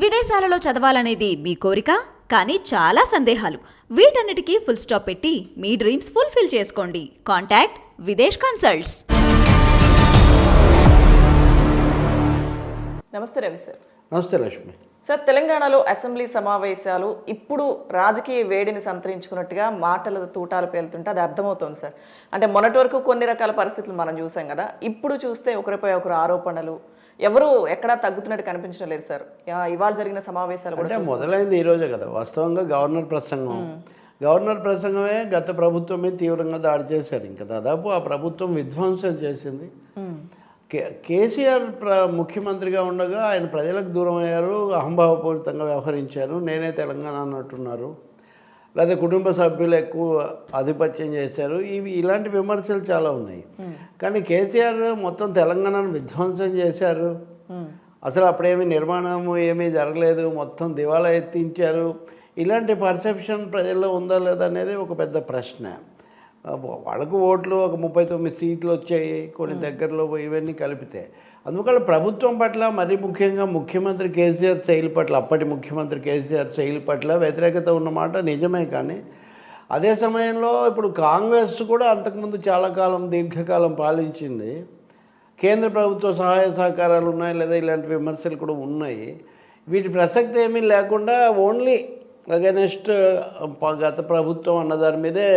విదేశాలలో చదవాలనేది మీ కోరిక, కానీ చాలా సందేహాలు. వీటన్నిటికీ ఫుల్ స్టాప్ పెట్టి మీ డ్రీమ్స్ ఫుల్ఫిల్ చేసుకోండి. Contact Videsh consults. నమస్తే రవి సార్. నమస్తే లక్ష్మి సార్, తెలంగాణలో అసెంబ్లీ సమావేశాలు ఇప్పుడు రాజకీయ వేడిని సంతరించుకున్నట్టుగా మాటల తూటాలు పేలుతుంటే అది అర్థమవుతుంది సార్. అంటే మొన్నటి వరకు కొన్ని రకాల పరిస్థితులు మనం చూసాం కదా, ఇప్పుడు చూస్తే ఒకరిపై ఒకరు ఆరోపణలు, ఎవరు ఎక్కడా తగ్గుతున్నట్టు కనిపించడం లేదు సార్. ఇవాళ జరిగిన సమావేశాలు కూడా మొదలైంది ఈ రోజే కదా. వాస్తవంగా గవర్నర్ ప్రసంగమే గత ప్రభుత్వం మీద తీవ్రంగా దాడి చేశారు. ఇంకా దాదాపు ఆ ప్రభుత్వం విధ్వంసం చేసింది. కేసీఆర్ ముఖ్యమంత్రిగా ఉండగా ఆయన ప్రజలకు దూరం అయ్యారు, అహంభావపూరితంగా వ్యవహరించారు, నేనే తెలంగాణ అన్నట్టున్నారు, లేదా కుటుంబ సభ్యులు ఎక్కువ ఆధిపత్యం చేశారు. ఇలాంటి విమర్శలు చాలా ఉన్నాయి. కానీ కేసీఆర్ మొత్తం తెలంగాణను విధ్వంసం చేశారు, అసలు అప్పుడేమీ నిర్మాణం ఏమీ జరగలేదు, మొత్తం దివాళా ఎత్తించారు, ఇలాంటి పర్సెప్షన్ ప్రజల్లో ఉందా లేదా అనేది ఒక పెద్ద ప్రశ్న. వాళ్ళకు ఓట్లు ఒక 39 సీట్లు వచ్చాయి కొన్ని దగ్గరలో, ఇవన్నీ కలిపితే. అందువల్ల ప్రభుత్వం పట్ల, మరీ ముఖ్యంగా ముఖ్యమంత్రి కేసీఆర్ శైలి పట్ల, అప్పటి ముఖ్యమంత్రి కేసీఆర్ శైలి పట్ల వ్యతిరేకత ఉన్నమాట నిజమే. కానీ అదే సమయంలో ఇప్పుడు కాంగ్రెస్ కూడా అంతకుముందు చాలా కాలం, దీర్ఘకాలం పాలించింది. కేంద్ర ప్రభుత్వ సహాయ సహకారాలు ఉన్నాయి, లేదా ఇలాంటి విమర్శలు కూడా ఉన్నాయి. వీటి ప్రసక్తి ఏమీ లేకుండా ఓన్లీ అగెనెస్ట్ గత ప్రభుత్వం అన్న దాని మీదే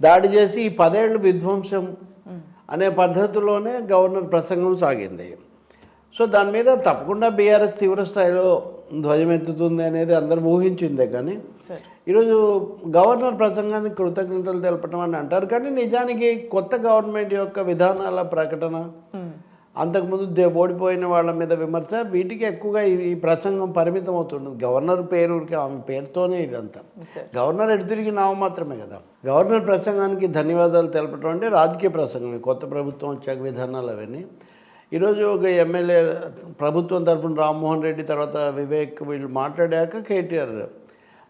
దాడి చేసి ఈ 10 ఏళ్ళు విధ్వంసం అనే పద్ధతిలోనే గవర్నర్ ప్రసంగం సాగింది. సో దాని మీద తప్పకుండా బీఆర్ఎస్ తీవ్ర స్థాయిలో ధ్వజమెత్తుతుంది అనేది అందరూ ఊహించిందే. కానీ ఈరోజు గవర్నర్ ప్రసంగానికి కృతజ్ఞతలు తెలపడం అని అంటారు, కానీ నిజానికి కొత్త గవర్నమెంట్ యొక్క విధానాల ప్రకటన, అంతకుముందు ఓడిపోయిన వాళ్ళ మీద విమర్శ, వీటికి ఎక్కువగా ఈ ప్రసంగం పరిమితం అవుతుంది. గవర్నర్ పేరుకి, ఆమె పేరుతోనే ఇదంతా. గవర్నర్ ఎటు తిరిగి నామమాత్రమే కదా. గవర్నర్ ప్రసంగానికి ధన్యవాదాలు తెలపడం అంటే రాజకీయ ప్రసంగం. కొత్త ప్రభుత్వం వచ్చాక విధానాలు అవన్నీ. ఈరోజు ఒక ఎమ్మెల్యే ప్రభుత్వం తరఫున రామ్మోహన్ రెడ్డి, తర్వాత వివేక్, వీళ్ళు మాట్లాడాక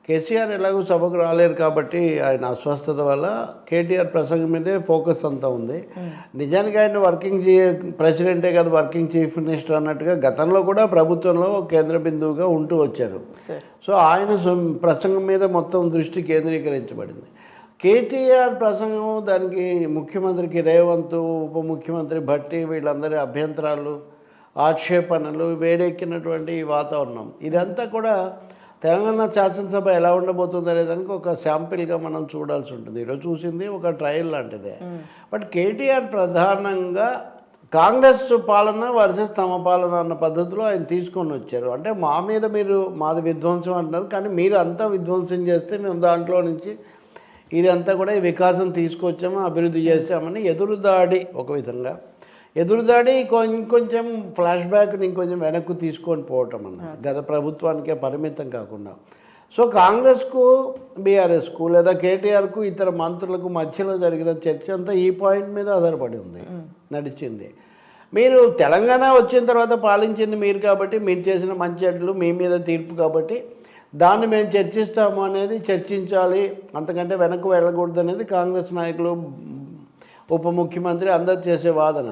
కేసీఆర్ ఎలాగో సభకు రాలేరు కాబట్టి ఆయన అస్వస్థత వల్ల కేటీఆర్ ప్రసంగం మీదే ఫోకస్ అంతా ఉంది. నిజానికి ఆయన వర్కింగ్ ప్రెసిడెంటే కదా, వర్కింగ్ చీఫ్ మినిస్టర్ అన్నట్టుగా గతంలో కూడా ప్రభుత్వంలో కేంద్ర బిందువుగా ఉంటూ వచ్చారు. సో ఆయన ప్రసంగం మీద మొత్తం దృష్టి కేంద్రీకరించబడింది. కేటీఆర్ ప్రసంగం, దానికి ముఖ్యమంత్రికి రేవంత్, ఉప ముఖ్యమంత్రి భట్టి, వీళ్ళందరి అభ్యంతరాలు, ఆక్షేపణలు, వేడెక్కినటువంటి ఈ వాతావరణం, ఇదంతా కూడా తెలంగాణ శాసనసభ ఎలా ఉండబోతుంది అనేదానికి ఒక శాంపిల్గా మనం చూడాల్సి ఉంటుంది. ఈరోజు చూసింది ఒక ట్రయల్ లాంటిదే. బట్ కేటీఆర్ ప్రధానంగా కాంగ్రెస్ పాలన వర్సెస్ తమ పాలన అన్న పద్ధతిలో ఆయన తీసుకొని వచ్చారు. అంటే మా మీద మీరు మాది విధ్వంసం అంటున్నారు, కానీ మీరు అంతా విధ్వంసం చేస్తే మేము దాంట్లో నుంచి ఇదంతా కూడా వికాసం తీసుకొచ్చాము, అభివృద్ధి చేసామని ఎదురుదాడి, ఒక విధంగా ఎదురుదాడి, ఇంకొంచెం ఫ్లాష్ బ్యాక్ని ఇంకొంచెం వెనక్కు తీసుకొని పోవటం అన్నది, గత ప్రభుత్వానికే పరిమితం కాకుండా. సో కాంగ్రెస్కు, బీఆర్ఎస్కు, లేదా కేటీఆర్కు, ఇతర మంత్రులకు మధ్యలో జరిగిన చర్చ అంతా ఈ పాయింట్ మీద ఆధారపడి ఉంది, నడిచింది. మీరు తెలంగాణ వచ్చిన తర్వాత పాలించింది మీరు కాబట్టి, మీరు చేసిన మంచి చెడ్డలు మీ మీద తీర్పు కాబట్టి దాన్ని మేము చర్చిస్తాము అనేది, చర్చించాలి, అంతకంటే వెనక్కు వెళ్ళకూడదు అనేది కాంగ్రెస్ నాయకులు, ఉప ముఖ్యమంత్రి అందరు చేసే వాదన.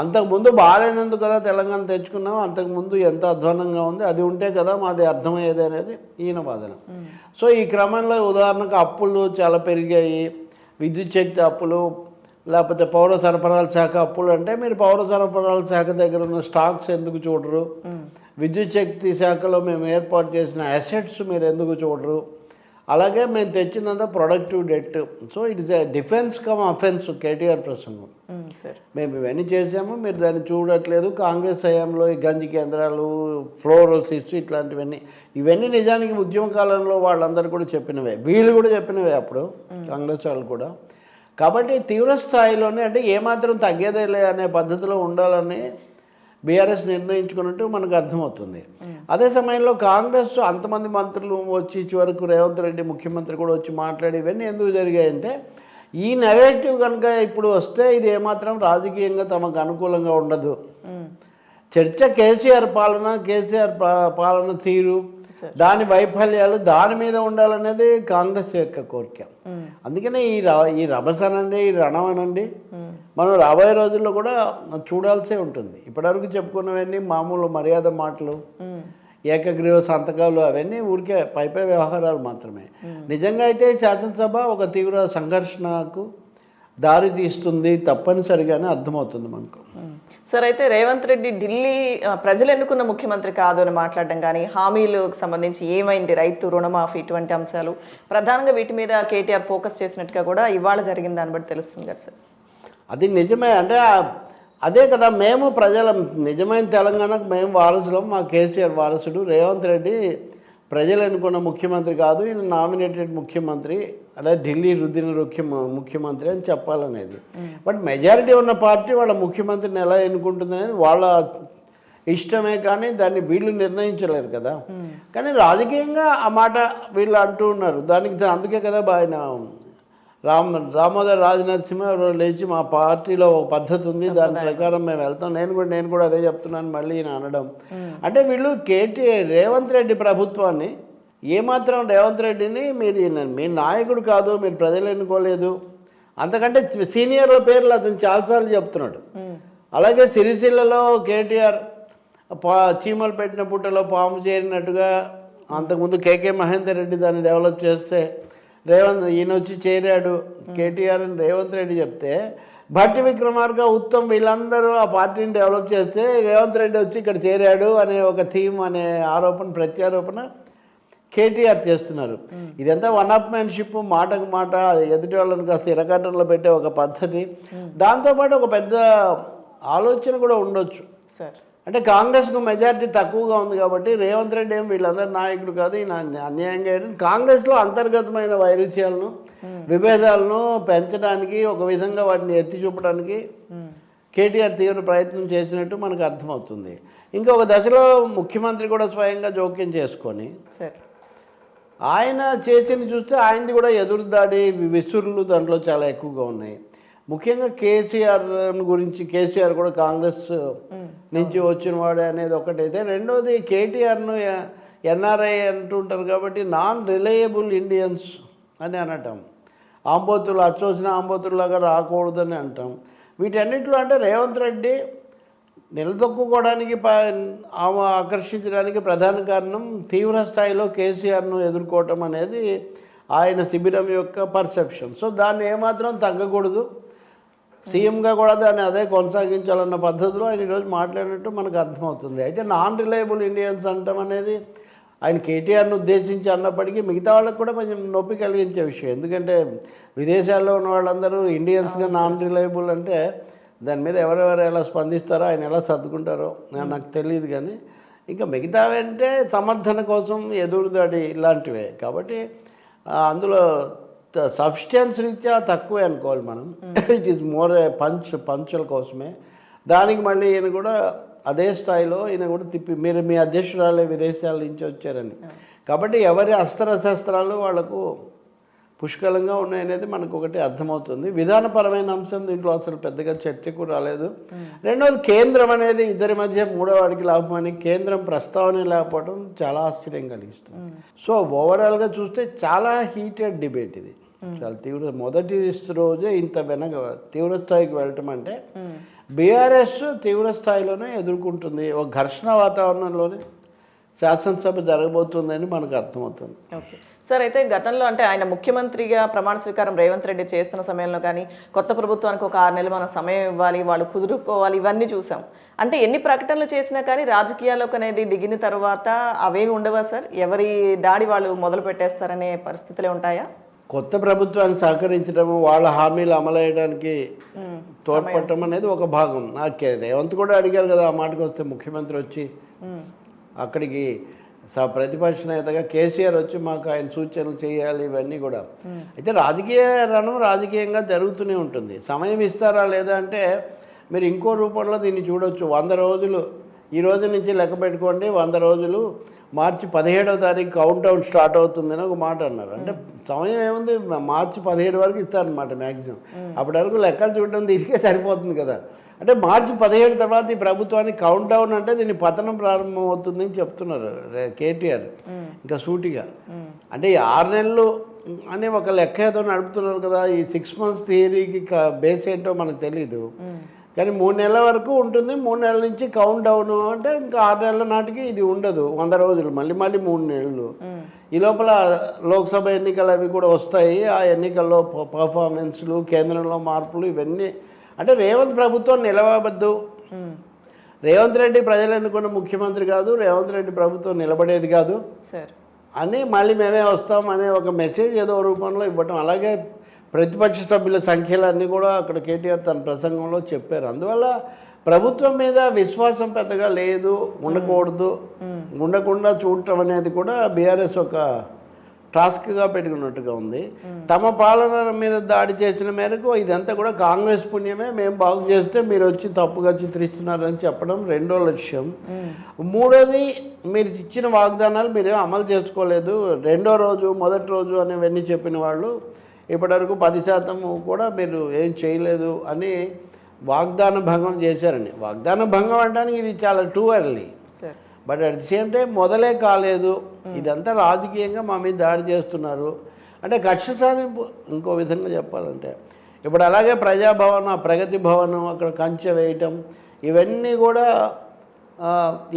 అంతకుముందు బాగాలేనందుకు కదా తెలంగాణ తెచ్చుకున్నాం, అంతకుముందు ఎంత అధ్వానంగా ఉంది, అది ఉంటే కదా మాది అర్థమయ్యేది అనేది ఈయన వాదన. సో ఈ క్రమంలో ఉదాహరణకు అప్పులు చాలా పెరిగాయి, విద్యుత్ శక్తి అప్పులు, లేకపోతే పౌర సరఫరాల శాఖ అప్పులు. అంటే మీరు పౌర సరఫరాల శాఖ దగ్గర ఉన్న స్టాక్స్ ఎందుకు చూడరు, విద్యుత్ శక్తి శాఖలో మేము ఏర్పాటు చేసిన అసెట్స్ మీరు ఎందుకు చూడరు, అలాగే మేము తెచ్చినంత productive debt. So it is a defence cum offence KTR ప్రసంగం. మేము ఇవన్నీ చేసాము, మీరు దాన్ని చూడట్లేదు. కాంగ్రెస్ హయాంలో ఈ గంజి కేంద్రాలు, ఫ్లోరోసిస్, ఇవన్నీ నిజానికి ఉద్యమ కాలంలో వాళ్ళందరూ కూడా చెప్పినవే, వీళ్ళు కూడా చెప్పినవే అప్పుడు, కాంగ్రెస్ వాళ్ళు కూడా. కాబట్టి తీవ్ర స్థాయిలోనే, అంటే ఏమాత్రం తగ్గేదేలే అనే పద్ధతిలో ఉండాలని బీఆర్ఎస్ నిర్ణయించుకున్నట్టు మనకు అర్థమవుతుంది. అదే సమయంలో కాంగ్రెస్ అంతమంది మంత్రులు వచ్చి, చివరకు రేవంత్ రెడ్డి ముఖ్యమంత్రి కూడా వచ్చి మాట్లాడి, ఇవన్నీ ఎందుకు జరిగాయంటే ఈ నెరేటివ్ కనుక ఇప్పుడు వస్తే ఇది ఏమాత్రం రాజకీయంగా తమకు అనుకూలంగా ఉండదు. చర్చ కేసీఆర్ పాలన తీరు, దాని వైఫల్యాలు, దాని మీద ఉండాలనేది కాంగ్రెస్ యొక్క కోరిక. అందుకనే ఈ రభస అనండి, ఈ రణం అనండి, మనం రాబోయే రోజుల్లో కూడా చూడాల్సే ఉంటుంది. ఇప్పటివరకు చెప్పుకున్నవన్నీ మామూలు మర్యాద మాటలు, ఏకగ్రీవ సంతకాలు, అవన్నీ ఊరికే పైపై వ్యవహారాలు మాత్రమే. నిజంగా అయితే శాసనసభ ఒక తీవ్ర సంఘర్షణకు దారి తీస్తుంది తప్పనిసరిగానే అర్థమవుతుంది మనకు. సార్, అయితే రేవంత్ రెడ్డి ఢిల్లీ ప్రజలు ఎన్నుకున్న ముఖ్యమంత్రి కాదు అని మాట్లాడడం కానీ, హామీలకు సంబంధించి ఏమైంది, రైతు రుణమాఫీ, ఇటువంటి అంశాలు ప్రధానంగా వీటి మీద కేటీఆర్ ఫోకస్ చేసినట్టుగా కూడా ఇవాళ జరిగిన దాన్ని బట్టి తెలుస్తుంది కదా సార్. అది నిజమే. అంటే అదే కదా, మేము ప్రజల నిజమైన తెలంగాణకు మేము వారసులం. మా కేసీఆర్ వారసుడు. రేవంత్ రెడ్డి ప్రజలు ఎన్నుకున్న ముఖ్యమంత్రి కాదు, ఈయన నామినేటెడ్ ముఖ్యమంత్రి, అలా ఢిల్లీ రుద్దిన ముఖ్యమంత్రి అని చెప్పాలనేది. బట్ మెజారిటీ ఉన్న పార్టీ వాళ్ళ ముఖ్యమంత్రిని ఎలా ఎన్నుకుంటుంది అనేది వాళ్ళ ఇష్టమే, కానీ దాన్ని వీళ్ళు నిర్ణయించలేరు కదా. కానీ రాజకీయంగా ఆ మాట వీళ్ళు అంటూ ఉన్నారు. దానికి అందుకే కదా ఆయన దామోదర్ రాజనరసింహ లేచి మా పార్టీలో ఒక పద్ధతి ఉంది, దాని ప్రకారం మేము వెళ్తాం, నేను కూడా అదే చెప్తున్నాను మళ్ళీ ఈయన అనడం. అంటే వీళ్ళు రేవంత్ రెడ్డి ప్రభుత్వాన్ని ఏమాత్రం రేవంత్ రెడ్డిని మీ నాయకుడు కాదు, మీరు ప్రజలు ఎన్నుకోలేదు, అంతకంటే సీనియర్ల పేర్లు అతను చాలాసార్లు చెప్తున్నాడు. అలాగే సిరిసిల్లలో కేటీఆర్ చీమలు పెట్టిన పుట్టలో పాము చేరినట్టుగా అంతకుముందు కేకే మహేందర్ రెడ్డి దాన్ని డెవలప్ చేస్తే ఈయన వచ్చి చేరాడు కేటీఆర్ అని రేవంత్ రెడ్డి చెప్తే, భట్టి విక్రమార్క, ఉత్తమ్ వీళ్ళందరూ ఆ పార్టీని డెవలప్ చేస్తే రేవంత్ రెడ్డి వచ్చి ఇక్కడ చేరాడు అనే ఒక థీమ్, అనే ప్రత్యారోపణ కేటీఆర్ చేస్తున్నారు. ఇదంతా వన్ అప్ మ్యాన్షిప్, మాటకు మాట, ఎదుటి వాళ్ళని కాస్త ఇరకాటంలో పెట్టే ఒక పద్ధతి. దాంతోపాటు ఒక పెద్ద ఆలోచన కూడా ఉండొచ్చు సార్. అంటే కాంగ్రెస్కు మెజారిటీ తక్కువగా ఉంది కాబట్టి రేవంత్ రెడ్డి ఏం వీళ్ళందరూ నాయకుడు కాదు, ఈయన అన్యాయంగా కాంగ్రెస్లో అంతర్గతమైన వైరుధ్యాలను, విభేదాలను పెంచడానికి, ఒక విధంగా వాటిని ఎత్తి చూపడానికి కేటీఆర్ తీవ్ర ప్రయత్నం చేసినట్టు మనకు అర్థమవుతుంది. ఇంకొక దశలో ముఖ్యమంత్రి కూడా స్వయంగా జోక్యం చేసుకొని ఆయన చేసింది చూస్తే ఆయనది కూడా ఎదురుదాడి, విసురులు దాంట్లో చాలా ఎక్కువగా ఉన్నాయి. ముఖ్యంగా కేసీఆర్ గురించి, కేసీఆర్ కూడా కాంగ్రెస్ నుంచి వచ్చిన వాడే అనేది ఒకటైతే, రెండోది కేటీఆర్ను ఎన్ఆర్ఐ అంటుంటారు కాబట్టి నాన్ రిలయబుల్ ఇండియన్స్ అని అనటం, ఆంబోతులు అచ్చోసిన ఆంబోతుల్లాగా రాకూడదని అంటాం. వీటన్నిటిలో అంటే రేవంత్ రెడ్డి నిలదొక్కుకోవడానికి ఆకర్షించడానికి ప్రధాన కారణం తీవ్ర స్థాయిలో కేసీఆర్ను ఎదుర్కోవటం అనేది ఆయన శిబిరం యొక్క పర్సెప్షన్. సో దాన్ని ఏమాత్రం తగ్గకూడదు, సీఎంగా కూడా దాన్ని అదే కొనసాగించాలన్న పద్ధతిలో ఆయన ఈరోజు మాట్లాడినట్టు మనకు అర్థమవుతుంది. అయితే నాన్ రిలయబుల్ ఇండియన్స్ అంటాం అనేది ఆయన కేటీఆర్ను ఉద్దేశించి అన్నప్పటికీ మిగతా వాళ్ళకి కూడా కొంచెం నొప్పి కలిగించే విషయం. ఎందుకంటే విదేశాల్లో ఉన్న వాళ్ళందరూ ఇండియన్స్గా నాన్ రిలయబుల్ అంటే దాని మీద ఎవరెవరు ఎలా స్పందిస్తారో, ఆయన ఎలా సర్దుకుంటారో నాకు తెలియదు. కానీ ఇంకా మిగతావి అంటే సమర్థన కోసం ఎదురుదాడి ఇలాంటివే. కాబట్టి అందులో సబ్స్టెన్స్ రీత్యా తక్కువే అనుకోవాలి మనం. ఇట్ ఈస్ మోర్ ఏ పంచుల కోసమే. దానికి మళ్ళీ ఈయన కూడా అదే స్థాయిలో ఈయన కూడా మీరు మీ అధ్యక్షురాలే విదేశాల నుంచి వచ్చారని, కాబట్టి ఎవరి అస్త్రశస్త్రాలు వాళ్లకు పుష్కలంగా ఉన్నాయనేది మనకు ఒకటి అర్థమవుతుంది. విధానపరమైన అంశం దీంట్లో అసలు పెద్దగా చర్చకు రాలేదు. రెండవది కేంద్రం అనేది ఇద్దరి మధ్య మూడో వాడికి లాభమని కేంద్రం ప్రస్తావన లేకపోవడం చాలా ఆశ్చర్యం కలిగిస్తుంది. సో ఓవరాల్గా చూస్తే చాలా హీటెడ్ డిబేట్ ఇది, చాలా తీవ్ర. మొదటి రోజే ఇంత తీవ్ర స్థాయికి వెళ్ళటం అంటే బీఆర్ఎస్ తీవ్ర స్థాయిలోనే ఎదుర్కొంటుంది, ఒక ఘర్షణ వాతావరణంలోనే శాసనసభ జరగబోతుందని మనకు అర్థమవుతుంది. ఓకే సార్, అయితే గతంలో అంటే ఆయన ముఖ్యమంత్రిగా ప్రమాణ స్వీకారం రేవంత్ రెడ్డి చేస్తున్న సమయంలో కానీ కొత్త ప్రభుత్వానికి ఒక 6 నెలలు మనం సమయం ఇవ్వాలి, వాళ్ళు కుదురుకోవాలి, ఇవన్నీ చూసాం. అంటే ఎన్ని ప్రకటనలు చేసినా కానీ రాజకీయాల్లోకి అనేది దిగిన తర్వాత అవేమి ఉండవా సార్? ఎవరి దాడి వాళ్ళు మొదలు పెట్టేస్తారనే పరిస్థితులే ఉంటాయా? కొత్త ప్రభుత్వానికి సహకరించడము, వాళ్ళ హామీలు అమలయ్యడానికి తోడ్పడటం అనేది ఒక భాగం. రేవంత్ కూడా అడిగారు కదా ఆ మాటకు వస్తే, ముఖ్యమంత్రి వచ్చి అక్కడికి ప్రతిపక్ష నేతగా కేసీఆర్ వచ్చి మాకు ఆయన సూచనలు చేయాలి, ఇవన్నీ కూడా. అయితే రాజకీయ రణం రాజకీయంగా జరుగుతూనే ఉంటుంది. సమయం ఇస్తారా లేదా అంటే మీరు ఇంకో రూపంలో దీన్ని చూడవచ్చు. 100 రోజులు ఈ రోజు నుంచి లెక్క పెట్టుకోండి, 100 రోజులు మార్చి 17వ తారీఖు కౌంట్ డౌన్ స్టార్ట్ అవుతుందని ఒక మాట అన్నారు. అంటే సమయం ఏముంది, మార్చి 17 వరకు ఇస్తారనమాట మ్యాక్సిమం. అప్పటి వరకు లెక్కలు చూడడం దీనికే సరిపోతుంది కదా. అంటే మార్చి 17 తర్వాత ఈ ప్రభుత్వానికి కౌంట్ డౌన్ అంటే దీని పతనం ప్రారంభం అవుతుందని చెప్తున్నారు కేటీఆర్ ఇంకా సూటిగా. అంటే ఈ 6 నెలలు అనే ఒక లెక్క ఏదో నడుపుతున్నారు కదా, ఈ 6 months థియరీకి బేస్ ఏంటో మనకు తెలీదు. కానీ 3 నెలల వరకు ఉంటుంది. 3 నెలల నుంచి కౌంట్ డౌన్ అంటే ఇంకా 6 నెలల నాటికి ఇది ఉండదు, 100 రోజులు, మళ్ళీ 3 నెలలు. ఈ లోపల లోక్సభ ఎన్నికలు అవి కూడా వస్తాయి. ఆ ఎన్నికల్లో పర్ఫార్మెన్స్లు, కేంద్రంలో మార్పులు, ఇవన్నీ అంటే రేవంత్ ప్రభుత్వం నిలవద్దు. రేవంత్ రెడ్డి ప్రజలు ఎన్నుకున్న ముఖ్యమంత్రి కాదు, రేవంత్ రెడ్డి ప్రభుత్వం నిలబడేది కాదు అని మళ్ళీ మేమే వస్తాం అనే ఒక మెసేజ్ ఏదో రూపంలో ఇవ్వటం. అలాగే ప్రతిపక్ష సభ్యుల సంఖ్యలన్నీ కూడా అక్కడ కేటీఆర్ తన ప్రసంగంలో చెప్పారు. అందువల్ల ప్రభుత్వం మీద విశ్వాసం పెద్దగా లేదు, ఉండకూడదు, ఉండకుండా చూడటం అనేది కూడా బీఆర్ఎస్ ఒక టాస్క్గా పెట్టుకున్నట్టుగా ఉంది. తమ పాలన మీద దాడి చేసిన మేరకు ఇదంతా కూడా కాంగ్రెస్ పుణ్యమే, మేము బాగు చేస్తే మీరు వచ్చి తప్పుగా చిత్రిస్తున్నారని చెప్పడం రెండో లక్ష్యం. మూడోది, మీరు ఇచ్చిన వాగ్దానాలు మీరేం అమలు చేసుకోలేదు. రెండో రోజు, మొదటి రోజు అనేవన్నీ చెప్పిన వాళ్ళు ఇప్పటివరకు 10% కూడా మీరు ఏం చేయలేదు అని వాగ్దాన భంగం చేశారండి. వాగ్దాన భంగం అనడానికి ఇది చాలా too early. But at the same time మొదలే కాలేదు. ఇదంతా రాజకీయంగా మా మీద దాడి చేస్తున్నారు అంటే కక్ష సాధింపు. ఇంకో విధంగా చెప్పాలంటే ఇప్పుడు అలాగే ప్రజాభవన్, ప్రగతి భవన్ అక్కడ కంచె వేయటం, ఇవన్నీ కూడా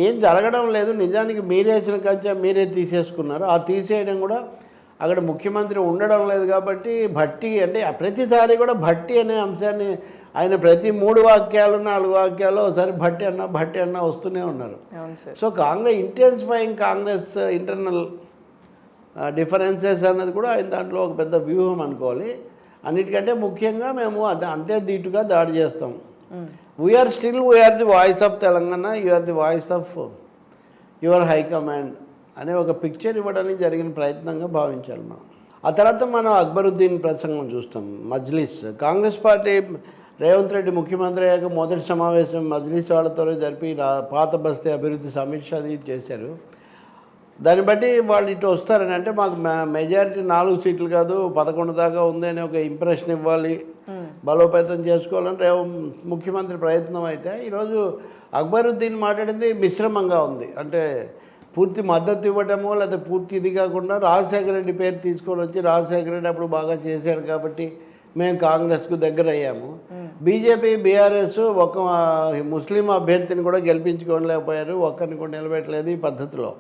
ఏం జరగడం లేదు. నిజానికి మీరేసిన కంచె మీరే తీసేసుకున్నారు. ఆ తీసేయడం కూడా అక్కడ ముఖ్యమంత్రి ఉండడం లేదు కాబట్టి భట్టి అంటే ప్రతిసారి కూడా భట్టి అనే అంశాన్ని ఆయన ప్రతి 3 వాక్యాలు 4 వాక్యాలు ఒకసారి భట్టి అన్న వస్తూనే ఉన్నారు. So Congress intensifying Congress internal differences అన్నది కూడా ఆయన దాంట్లో ఒక పెద్ద వ్యూహం అనుకోవాలి. అన్నిటికంటే ముఖ్యంగా మేము అంతే ధీటుగా దాడి చేస్తాం. We are the voice of Telangana, you are the voice of your high command అనే ఒక పిక్చర్ ఇవ్వడానికి జరిగిన ప్రయత్నంగా భావించాలి మనం. ఆ తర్వాత మనం అక్బరుద్దీన్ ప్రసంగం చూస్తాం. మజ్లిస్, కాంగ్రెస్ పార్టీ రేవంత్ రెడ్డి ముఖ్యమంత్రి అయ్యాక మొదటి సమావేశం మజ్లిస్ వాళ్ళతోనే జరిపి పాత బస్తీ అభివృద్ధి సమీక్ష అది చేశారు. దాన్ని బట్టి వాళ్ళు ఇటు వస్తారని అంటే మాకు మెజారిటీ 4 సీట్లు కాదు 11 దాకా ఉంది అనే ఒక ఇంప్రెషన్ ఇవ్వాలి, బలోపేతం చేసుకోవాలని ముఖ్యమంత్రి ప్రయత్నం. అయితే ఈరోజు అక్బరుద్దీన్ మాట్లాడింది మిశ్రమంగా ఉంది. అంటే పూర్తి మద్దతు ఇవ్వటమో లేదా పూర్తి ఇది కాకుండా రాజశేఖర రెడ్డి పేరు తీసుకొని వచ్చి రాజశేఖర రెడ్డి అప్పుడు బాగా చేశాడు కాబట్టి మేము కాంగ్రెస్కు దగ్గర అయ్యాము. బీజేపీ, బీఆర్ఎస్ ఒక ముస్లిం అభ్యర్థిని కూడా గెలిపించుకోలేకపోయారు, ఒక్కరిని కూడా నిలబెట్టలేదు ఈ పద్ధతిలో.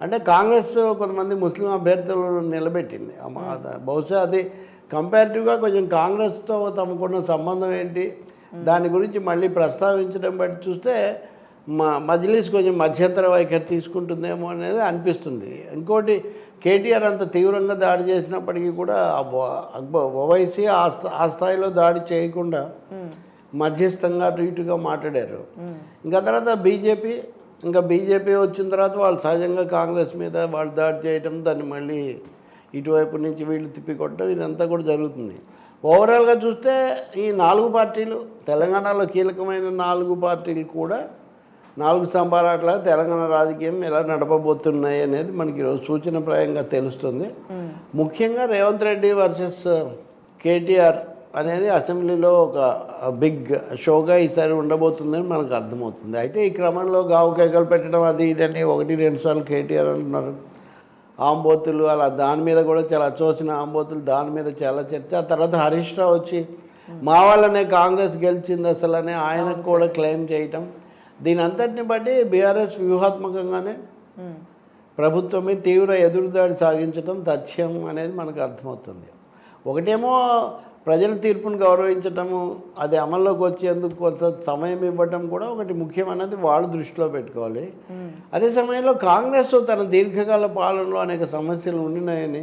అంటే కాంగ్రెస్ కొంతమంది ముస్లిం అభ్యర్థులను నిలబెట్టింది. బహుశా అది కంపారిటివ్గా కొంచెం కాంగ్రెస్తో తమకున్న సంబంధం ఏంటి దాని గురించి మళ్ళీ ప్రస్తావించడం బట్టి చూస్తే మజ్లిస్ కొంచెం మధ్యంతర వైఖరి తీసుకుంటుందేమో అనేది అనిపిస్తుంది. ఇంకోటి, కేటీఆర్ అంత తీవ్రంగా దాడి చేసినప్పటికీ కూడా ఓవైసీ ఆ స్థాయిలో దాడి చేయకుండా మధ్యస్థంగా అటు ఇటుగా మాట్లాడారు. ఇంకా తర్వాత బీజేపీ వచ్చిన తర్వాత వాళ్ళు సహజంగా కాంగ్రెస్ మీద వాళ్ళు దాడి చేయటం, దాన్ని మళ్ళీ ఇటువైపు నుంచి వీళ్ళు తిప్పికొట్టడం, ఇదంతా కూడా జరుగుతుంది. ఓవరాల్గా చూస్తే ఈ 4 పార్టీలు, తెలంగాణలో కీలకమైన 4 పార్టీలు కూడా 4 స్తంభాల తెలంగాణ రాజకీయం ఎలా నడపబోతున్నాయి అనేది మనకి ఈరోజు సూచనప్రాయంగా తెలుస్తుంది. ముఖ్యంగా రేవంత్ రెడ్డి వర్సెస్ కేటీఆర్ అనేది అసెంబ్లీలో ఒక బిగ్ షోగా ఈసారి ఉండబోతుందని మనకు అర్థమవుతుంది. అయితే ఈ క్రమంలో గావు కేకలు పెట్టడం అది ఇదని 1-2 సార్లు కేటీఆర్ అంటున్నారు. ఆంబోతులు అలా దాని మీద కూడా చాలా అచ్చోసిన ఆంబోతులు, దాని మీద చాలా చర్చ. ఆ తర్వాత హరీష్ రావు వచ్చి మా వాళ్ళనే కాంగ్రెస్ గెలిచింది అసలు అని ఆయనకు కూడా క్లెయిమ్ చేయటం, దీని అంతటిని బట్టి బీఆర్ఎస్ వ్యూహాత్మకంగానే ప్రభుత్వమే తీవ్ర ఎదురుదాడి సాగించడం తథ్యం అనేది మనకు అర్థమవుతుంది. ఒకటేమో ప్రజల తీర్పును గౌరవించటము, అది అమల్లోకి వచ్చేందుకు కొంత సమయం ఇవ్వటం కూడా ఒకటి ముఖ్యమైనది వాళ్ళు దృష్టిలో పెట్టుకోవాలి. అదే సమయంలో కాంగ్రెస్ తన దీర్ఘకాల పాలనలో అనేక సమస్యలు ఉండినాయని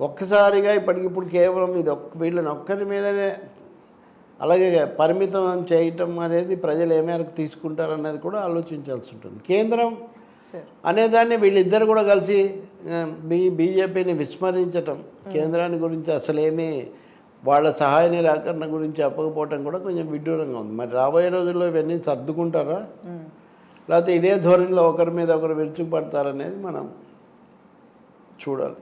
ఒక్కసారిగా ఇప్పటికిప్పుడు కేవలం ఇది వీళ్ళని ఒక్కరి మీదనే అలాగే పరిమితం చేయటం అనేది ప్రజలు ఏ మేరకు తీసుకుంటారనేది కూడా ఆలోచించాల్సి ఉంటుంది. కేంద్రం అనేదాన్ని వీళ్ళిద్దరు కూడా కలిసి బీజేపీని విస్మరించటం, కేంద్రాన్ని గురించి అసలేమీ వాళ్ళ సహాయ నిరాకరణ గురించి చెప్పకపోవటం కూడా కొంచెం విడ్డూరంగా ఉంది. మరి రాబోయే రోజుల్లో ఇవన్నీ సర్దుకుంటారా, లేకపోతే ఇదే ధోరణిలో ఒకరి మీద ఒకరు విరుచుకుపడతారనేది మనం చూడాలి.